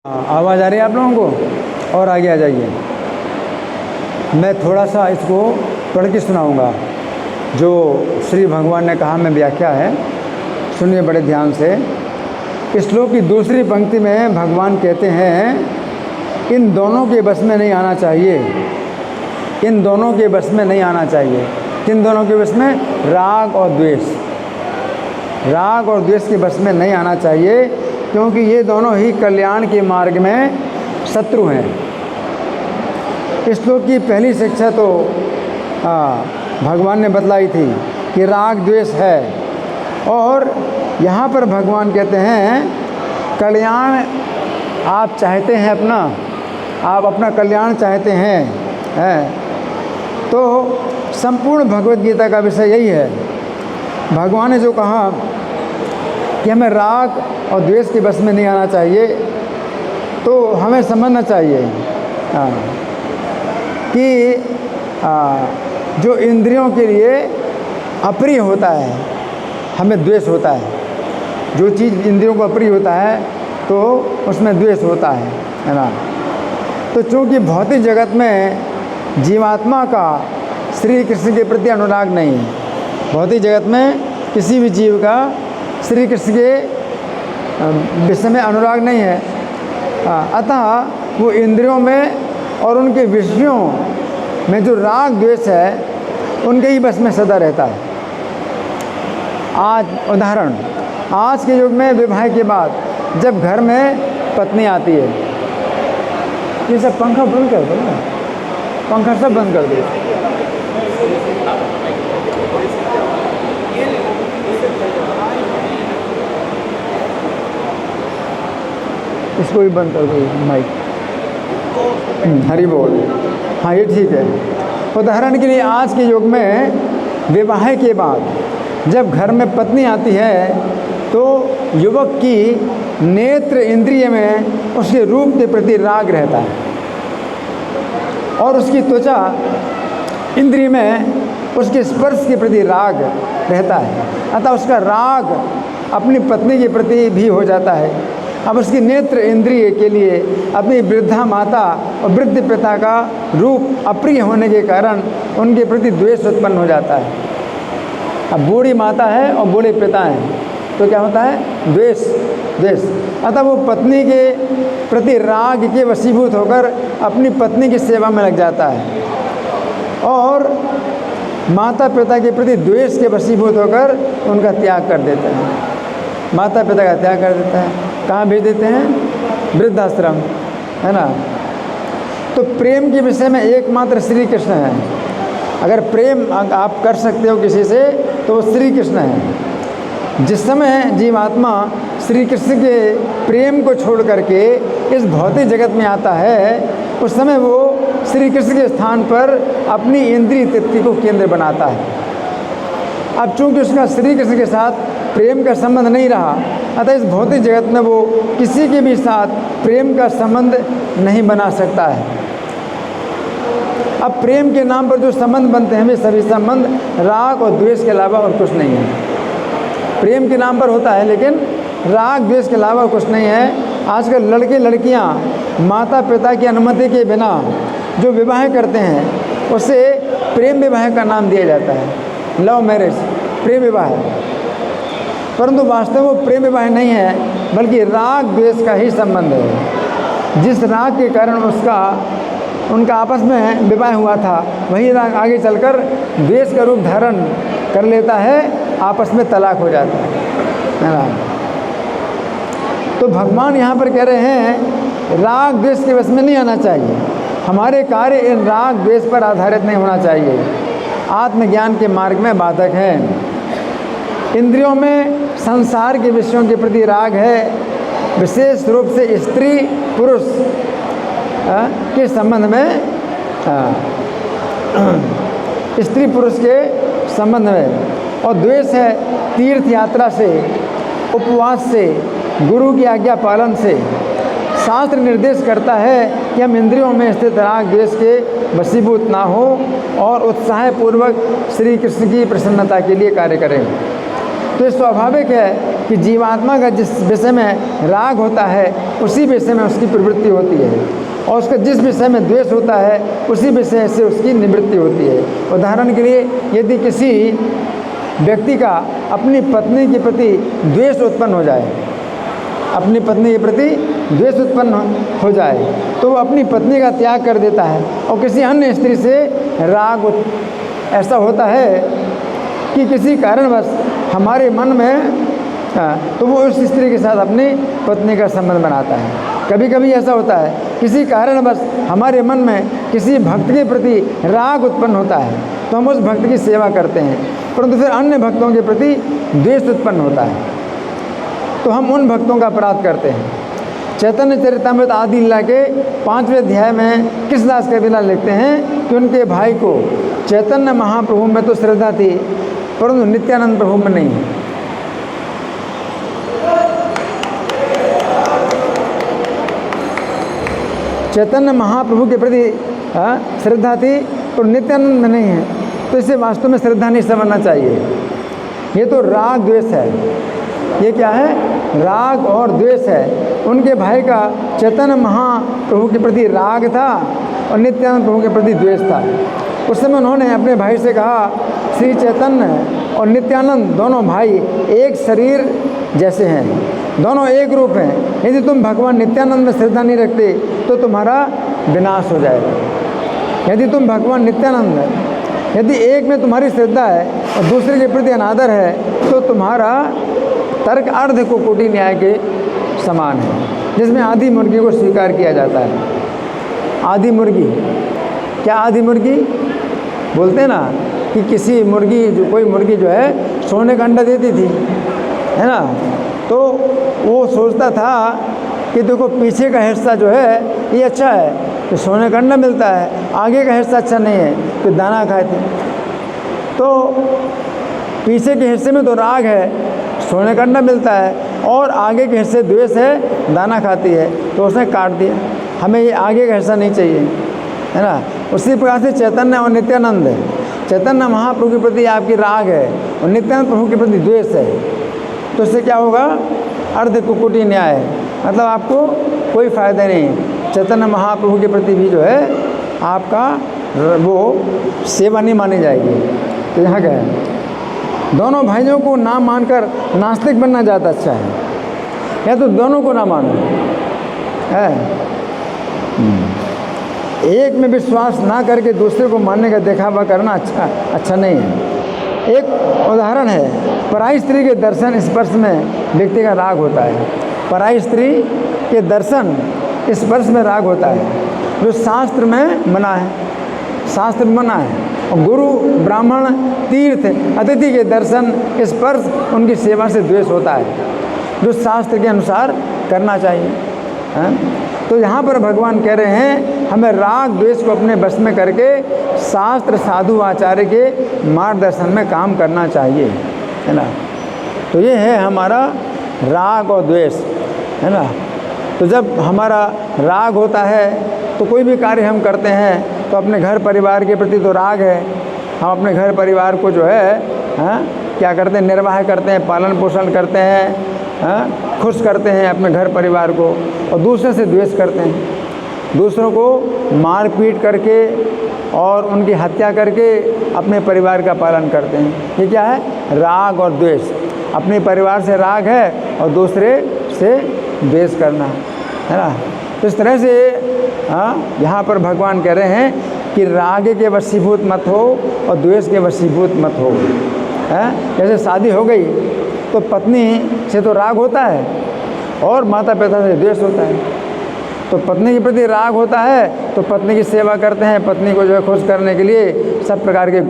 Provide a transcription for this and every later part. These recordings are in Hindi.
आवाज़ आ रही है आप लोगों को? और आगे आ जाइए। मैं थोड़ा सा इसको पढ़ के सुनाऊँगा जो श्री भगवान ने कहा। मैं व्याख्या है, सुनिए बड़े ध्यान से। इस श्लोक की दूसरी पंक्ति में भगवान कहते हैं इन दोनों के बस में नहीं आना चाहिए, इन दोनों के बस में नहीं आना चाहिए। किन दोनों के बस में? राग और द्वेष। राग और द्वेष के बस में नहीं आना चाहिए, क्योंकि ये दोनों ही कल्याण के मार्ग में शत्रु हैं। इस श्लोक की पहली शिक्षा तो भगवान ने बतलाई थी कि राग द्वेष है, और यहाँ पर भगवान कहते हैं कल्याण आप चाहते हैं, आप अपना कल्याण चाहते हैं, तो संपूर्ण भगवत गीता का विषय यही है। भगवान ने जो कहा कि हमें राग और द्वेष के बस में नहीं आना चाहिए, तो हमें समझना चाहिए कि जो इंद्रियों के लिए अप्रिय होता है, हमें द्वेष होता है। जो चीज़ इंद्रियों को अप्रिय होता है तो उसमें द्वेष होता है ना। तो चूँकि भौतिक जगत में जीवात्मा का श्री कृष्ण के प्रति अनुराग नहीं है, भौतिक जगत में किसी भी जीव का श्री कृष्ण के विषय में अनुराग नहीं है, अतः वो इंद्रियों में और उनके विषयों में जो राग द्वेष है उनके ही बस में सदा रहता है। आज उदाहरण, आज के युग में विवाह के बाद जब घर में पत्नी आती है, ये सब पंखा बंद कर दो ना, पंखा सब बंद कर दो। इसको भी बंद कर दो माइक। हरि बोल। हाँ, ये ठीक है। उदाहरण के लिए आज के युग में विवाह के बाद जब घर में पत्नी आती है तो युवक की नेत्र इंद्रिय में उसके रूप के प्रति राग रहता है, और उसकी त्वचा इंद्रिय में उसके स्पर्श के प्रति राग रहता है, अतः उसका राग अपनी पत्नी के प्रति भी हो जाता है। अब उसकी नेत्र इंद्रिय के लिए अपनी वृद्धा माता और वृद्ध पिता का रूप अप्रिय होने के कारण उनके प्रति द्वेष उत्पन्न हो जाता है। अब बूढ़ी माता है और बूढ़े पिता हैं तो क्या होता है? द्वेष। अतः वो पत्नी के प्रति राग के वशीभूत होकर अपनी पत्नी की सेवा में लग जाता है, और माता पिता के प्रति द्वेष के वशीभूत होकर उनका त्याग कर देता है। माता पिता का त्याग कर देता है, कहाँ भेज देते हैं? वृद्धाश्रम, है ना। तो प्रेम के विषय में एकमात्र श्री कृष्ण है। अगर प्रेम आप कर सकते हो किसी से तो वो श्री कृष्ण है। जिस समय जीवात्मा श्री कृष्ण के प्रेम को छोड़ करके इस भौतिक जगत में आता है, उस समय वो श्री कृष्ण के स्थान पर अपनी इंद्रिय तृप्ति को केंद्र बनाता है। अब चूँकि उसका श्री कृष्ण के साथ प्रेम का संबंध नहीं रहा, अतः इस भौतिक जगत में वो किसी के भी साथ प्रेम का संबंध नहीं बना सकता है। अब प्रेम के नाम पर जो संबंध बनते हैं वे सभी संबंध राग और द्वेष के अलावा और कुछ नहीं है। प्रेम के नाम पर होता है, लेकिन राग द्वेष के अलावा कुछ नहीं है। आजकल लड़के लड़कियां माता पिता की अनुमति के बिना जो विवाह करते हैं उसे प्रेम विवाह का नाम दिया जाता है, लव मैरिज, प्रेम विवाह। परंतु वास्तव में वो प्रेम विवाह नहीं है, बल्कि राग द्वेष का ही संबंध है। जिस राग के कारण उनका आपस में विवाह हुआ था, वही राग आगे चलकर द्वेष का रूप धारण कर लेता है, आपस में तलाक हो जाता है ना। तो भगवान यहाँ पर कह रहे हैं राग द्वेष के वश में नहीं आना चाहिए। हमारे कार्य इन राग द्वेष पर आधारित नहीं होना चाहिए, आत्मज्ञान के मार्ग में बाधक है। इंद्रियों में संसार के विषयों के प्रति राग है, विशेष रूप से स्त्री पुरुष के संबंध में, स्त्री पुरुष के संबंध में, और द्वेष है तीर्थ यात्रा से, उपवास से, गुरु की आज्ञा पालन से। शास्त्र निर्देश करता है कि हम इंद्रियों में स्थित राग द्वेष के वशीभूत ना हो और उत्साहपूर्वक श्री कृष्ण की प्रसन्नता के लिए कार्य करें। तो ये स्वाभाविक है कि जीवात्मा का जिस विषय में राग होता है उसी विषय में उसकी प्रवृत्ति होती है, और उसका जिस विषय में द्वेष होता है उसी विषय से उसकी निवृत्ति होती है। उदाहरण के लिए, यदि किसी व्यक्ति का अपनी पत्नी के प्रति द्वेष उत्पन्न हो जाए, अपनी पत्नी के प्रति द्वेष उत्पन्न हो जाए, तो वो अपनी पत्नी का त्याग कर देता है और किसी अन्य स्त्री से राग ऐसा होता है कि किसी कारणवश हमारे मन में तो वो उस स्त्री के साथ अपनी पत्नी का संबंध बनाता है। कभी कभी ऐसा होता है, किसी कारणवश हमारे मन में किसी भक्त के प्रति राग उत्पन्न होता है तो हम उस भक्त की सेवा करते हैं, परंतु फिर अन्य भक्तों के प्रति द्वेष उत्पन्न होता है तो हम उन भक्तों का अपराध करते हैं। चैतन्य चरितमृत आदि लीला के 5वें अध्याय में कृष्णदास कविराज लिखते हैं कि उनके भाई को चैतन्य महाप्रभु में तो श्रद्धा थी परंतु नित्यानंद प्रभु में नहीं। चैतन्य महाप्रभु के प्रति श्रद्धा थी तो नित्यानंद में नहीं है, तो इसे वास्तव में श्रद्धा नहीं समझना चाहिए। ये तो राग द्वेष है। ये क्या है? राग और द्वेष है। उनके भाई का चैतन्य महाप्रभु के प्रति राग था और नित्यानंद प्रभु के प्रति द्वेष था। उस समय उन्होंने अपने भाई से कहा, श्री चैतन्य और नित्यानंद दोनों भाई एक शरीर जैसे हैं, दोनों एक रूप हैं। यदि तुम भगवान नित्यानंद में श्रद्धा नहीं रखते तो तुम्हारा विनाश हो जाएगा। यदि तुम भगवान नित्यानंद, यदि एक में तुम्हारी श्रद्धा है और दूसरे के प्रति अनादर है तो तुम्हारा तर्क अर्ध को कोटि न्याय के समान है, जिसमें आधी मुर्गी को स्वीकार किया जाता है। आधी मुर्गी, क्या आधी मुर्गी बोलते हैं ना कि किसी मुर्गी कोई मुर्गी जो है सोने का अंडा देती थी, है ना, तो वो सोचता था कि देखो पीछे का हिस्सा जो है ये अच्छा है तो सोने का अंडा मिलता है, आगे का हिस्सा अच्छा नहीं है तो दाना खाते। तो पीछे के हिस्से में तो राग है, सोने का अंडा मिलता है, और आगे के हिस्से द्वेष है, दाना खाती है, तो उसने काट दिया। हमें ये आगे का हिस्सा नहीं चाहिए, है ना। उसी प्रकार से चैतन्य और नित्यानंद है। चैतन्य महाप्रभु के प्रति आपकी राग है और नित्यानंद प्रभु के प्रति द्वेष है, तो इससे क्या होगा? अर्ध कुकुटी न्याय, मतलब आपको कोई फ़ायदा नहीं। चैतन्य महाप्रभु के प्रति भी जो है आपका वो सेवा नहीं मानी जाएगी। तो यहाँ क्या है, दोनों भाइयों को ना मानकर नास्तिक बनना ज़्यादा अच्छा है, या तो दोनों को ना मानो है। एक में विश्वास ना करके दूसरे को मानने का दिखावा करना अच्छा नहीं है। एक उदाहरण है, पराई स्त्री के दर्शन स्पर्श में व्यक्ति का राग होता है। पराई स्त्री के दर्शन स्पर्श में राग होता है, जो शास्त्र में मना है, शास्त्र में मना है। और गुरु, ब्राह्मण, तीर्थ, अतिथि के दर्शन स्पर्श उनकी सेवा से द्वेष होता है, जो शास्त्र के अनुसार करना चाहिए, है? तो यहाँ पर भगवान कह रहे हैं हमें राग द्वेष को अपने बस में करके शास्त्र, साधु, आचार्य के मार्गदर्शन में काम करना चाहिए, है ना। तो ये है हमारा राग और द्वेष, है ना। तो जब हमारा राग होता है तो कोई भी कार्य हम करते हैं तो अपने घर परिवार के प्रति तो राग है, हम अपने घर परिवार को जो है क्या करते हैं, निर्वाह करते हैं, पालन पोषण करते हैं, खुश करते हैं अपने घर परिवार को, और दूसरे से द्वेष करते हैं, दूसरों को मार पीट करके और उनकी हत्या करके अपने परिवार का पालन करते हैं। ये क्या है? राग और द्वेष। अपने परिवार से राग है और दूसरे से द्वेष करना, है ना। तो इस तरह से यहाँ पर भगवान कह रहे हैं कि राग के वशीभूत मत हो और द्वेष के वशीभूत मत हो। जैसे शादी हो गई तो पत्नी से तो राग होता है और माता पिता से द्वेष होता है। तो पत्नी के प्रति राग होता है तो पत्नी की सेवा करते हैं, पत्नी को जो है खुश करने के लिए सब प्रकार के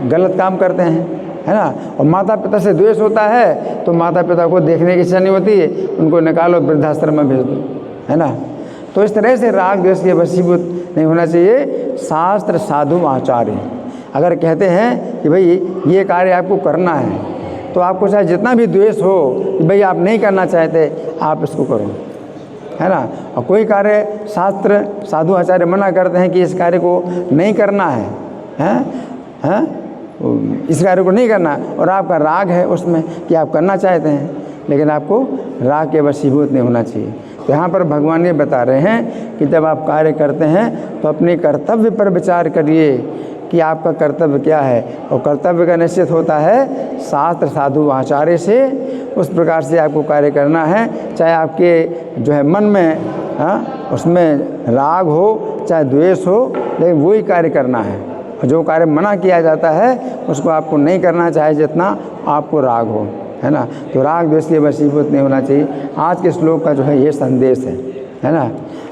गलत काम करते हैं, है ना। और माता पिता से द्वेष होता है तो माता पिता को देखने की इच्छा नहीं होती है, उनको निकालो वृद्धाश्रम में भेज दो, है ना। तो इस तरह से राग द्वेष के वशीभूत नहीं होना चाहिए। शास्त्र, साधु, आचार्य अगर कहते हैं कि भाई ये कार्य आपको करना है तो आपको चाहे जितना भी द्वेष हो कि भाई आप नहीं करना चाहते, आप इसको करो, है ना। और कोई कार्य शास्त्र, साधु, आचार्य मना करते हैं कि इस कार्य को नहीं करना है, हैं इस कार्य को नहीं करना, और आपका राग है उसमें कि आप करना चाहते हैं, लेकिन आपको राग के वशीभूत नहीं होना चाहिए। तो यहाँ पर भगवान ये बता रहे हैं कि जब आप कार्य करते हैं तो अपने कर्तव्य पर विचार करिए कि आपका कर्तव्य क्या है, और कर्तव्य का निश्चित होता है शास्त्र साधु आचार्य से। उस प्रकार से आपको कार्य करना है, चाहे आपके जो है मन में उसमें राग हो चाहे द्वेष हो, लेकिन वही कार्य करना है। जो कार्य मना किया जाता है उसको आपको नहीं करना, चाहे जितना आपको राग हो, है ना। तो राग द्वेष के वशीभूत नहीं होना चाहिए। आज के श्लोक का जो है ये संदेश है ना,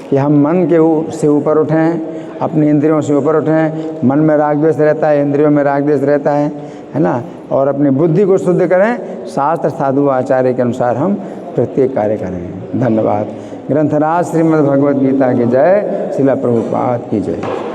कि हम मन के से ऊपर उठें, अपनी इंद्रियों से ऊपर उठें। मन में राग द्वेष रहता है, इंद्रियों में राग द्वेष रहता है ना, और अपनी बुद्धि को शुद्ध करें, शास्त्र साधु आचार्य के अनुसार हम प्रत्येक कार्य करें। धन्यवाद। ग्रंथराज श्रीमद् भगवद गीता की जय, श्रील प्रभुपाद की जय।